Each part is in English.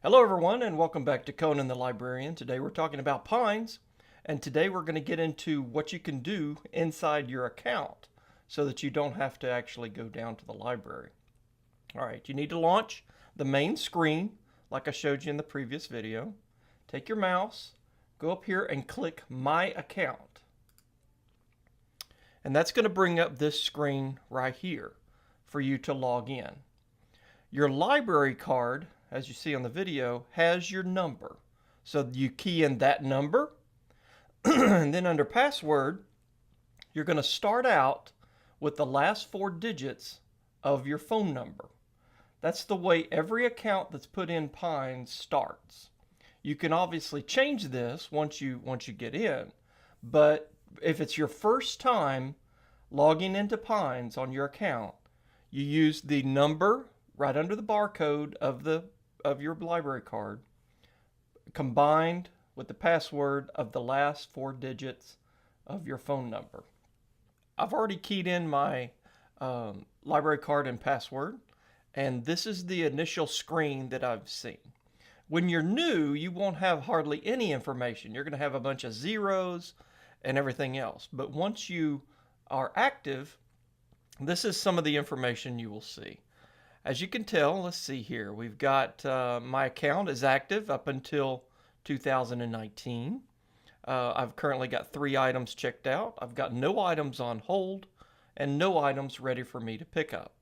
Hello everyone and welcome back to Conan the Librarian. Today we're talking about Pines, and today we're going to get into what you can do inside your account so that you don't have to actually go down to the library. Alright, you need to launch the main screen like I showed you in the previous video. Take your mouse, go up here and click My Account. And that's going to bring up this screen right here for you to log in. Your library card, as you see on the video, has your number. So you key in that number, and then under password, you're going to start out with the last 4 digits of your phone number. That's the way every account that's put in Pines starts. You can obviously change this once you get in, but if it's your first time logging into Pines on your account, you use the number right under the barcode of your library card combined with the password of the last 4 digits of your phone number. I've already keyed in my library card and password, and this is the initial screen that I've seen. When you're new, you won't have hardly any information. You're going to have a bunch of zeros and everything else. But once you are active, this is some of the information you will see. As you can tell, let's see here. We've got my account is active up until 2019. I've currently got 3 items checked out. I've got no items on hold and no items ready for me to pick up.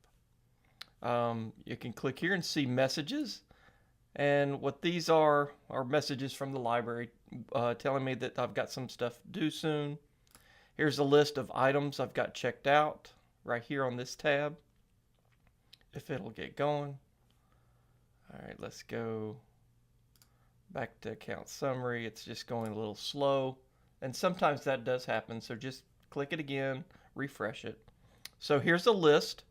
You can click here and see messages. And what these are messages from the library telling me that I've got some stuff due soon. Here's a list of items I've got checked out right here on this tab, if it'll get going. All right, let's go back to account summary. It's just going a little slow, and sometimes that does happen, so just click it again, refresh it. So here's a list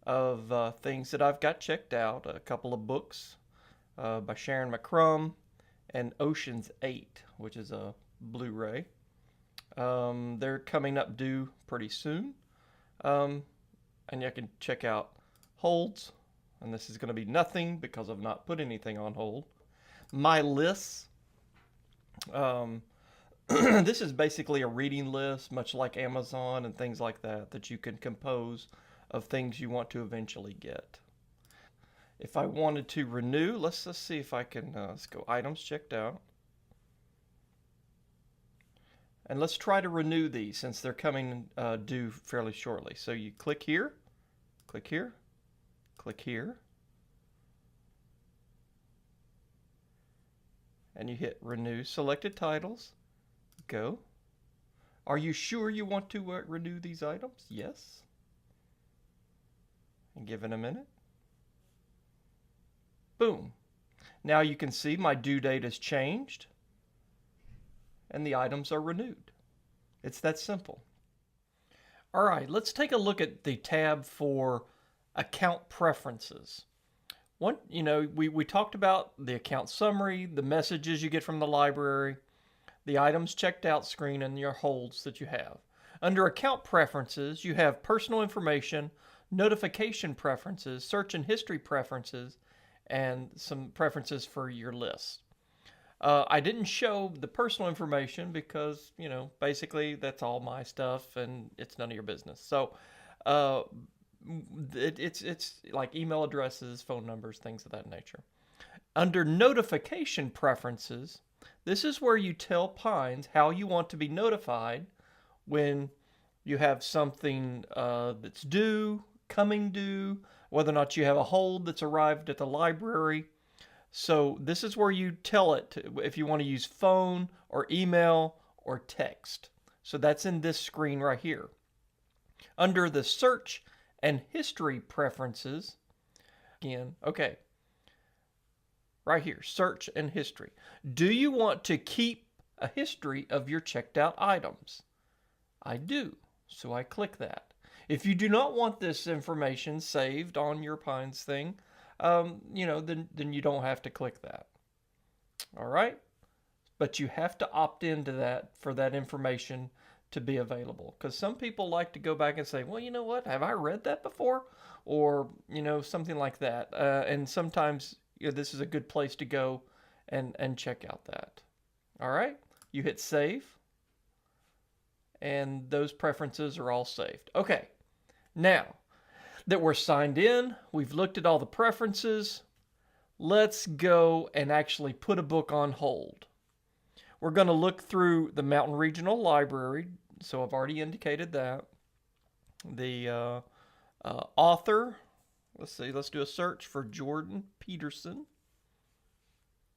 of things that I've got checked out. A couple of books by Sharon McCrum and Ocean's 8, which is a Blu-ray. They're coming up due pretty soon. And you can check out holds, and this is going to be nothing because I've not put anything on hold. My lists. This is basically a reading list, much like Amazon and things like that, that you can compose of things you want to eventually get. If I wanted to renew, let's see if I can, let's go items checked out. And let's try to renew these since they're coming due fairly shortly. So you click here, click here, click here, and you hit renew selected titles. Go. Are you sure you want to renew these items? Yes. And give it a minute. Boom. Now you can see my due date has changed and the items are renewed. It's that simple. All right, let's take a look at the tab for account preferences. We talked about the account summary, the messages you get from the library, the items checked out screen, and your holds that you have. Under account preferences, you have personal information, notification preferences, search and history preferences, and some preferences for your list. I didn't show the personal information because, basically that's all my stuff and it's none of your business. So it's like email addresses, phone numbers, things of that nature. Under notification preferences, this is where you tell Pines how you want to be notified when you have something that's due, coming due, whether or not you have a hold that's arrived at the library. So this is where you tell it if you want to use phone or email or text. So that's in this screen right here. Under the search and history preferences, again, okay, right here, search and history. Do you want to keep a history of your checked out items? I do, so I click that. If you do not want this information saved on your Pines thing, then you don't have to click that. All right? But you have to opt into that for that information to be available. Because some people like to go back and say, well, you know what? Have I read that before? Or, something like that. And sometimes this is a good place to go and check out that. All right, you hit save, and those preferences are all saved. Okay, now that we're signed in, we've looked at all the preferences, let's go and actually put a book on hold. We're going to look through the Mountain Regional Library, so I've already indicated that. The author, let's see, let's do a search for Jordan Peterson.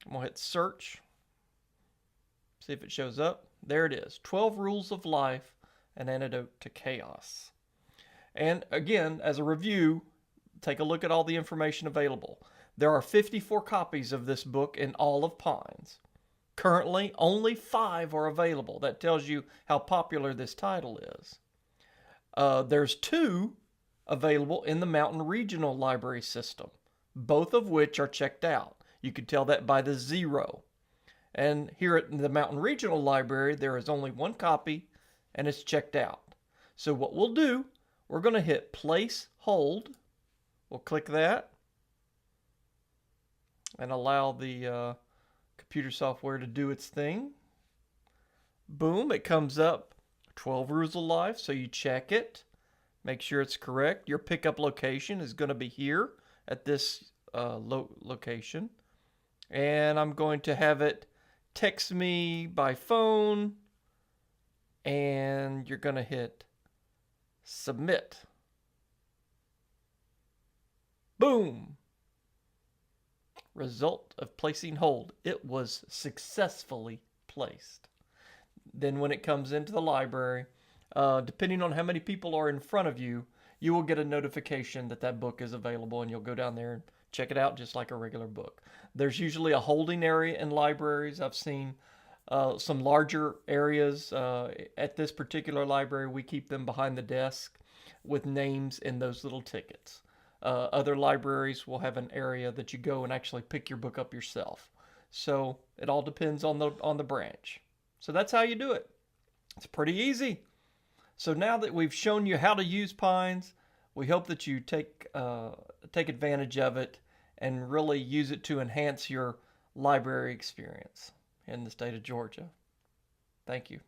I'm going to hit search, see if it shows up. There it is, 12 Rules of Life, An Antidote to Chaos. And again, as a review, take a look at all the information available. There are 54 copies of this book in all of Pines. Currently, only 5 are available. That tells you how popular this title is. There's 2 available in the Mountain Regional Library system, both of which are checked out. You can tell that by the 0. And here at the Mountain Regional Library, there is only 1 copy, and it's checked out. So what we'll do, we're going to hit place hold. We'll click that and allow the computer software to do its thing. Boom, it comes up, 12 Rules of Life, so you check it. Make sure it's correct. Your pickup location is going to be here at this location. And I'm going to have it text me by phone, and you're going to hit submit. Boom! Result of placing hold. It was successfully placed. Then when it comes into the library, depending on how many people are in front of you, you will get a notification that that book is available, and you'll go down there and check it out just like a regular book. There's usually a holding area in libraries. I've seen some larger areas. At this particular library, we keep them behind the desk with names in those little tickets. Other libraries will have an area that you go and actually pick your book up yourself. So it all depends on the branch. So that's how you do it. It's pretty easy. So now that we've shown you how to use Pines, we hope that you take advantage of it and really use it to enhance your library experience in the state of Georgia. Thank you.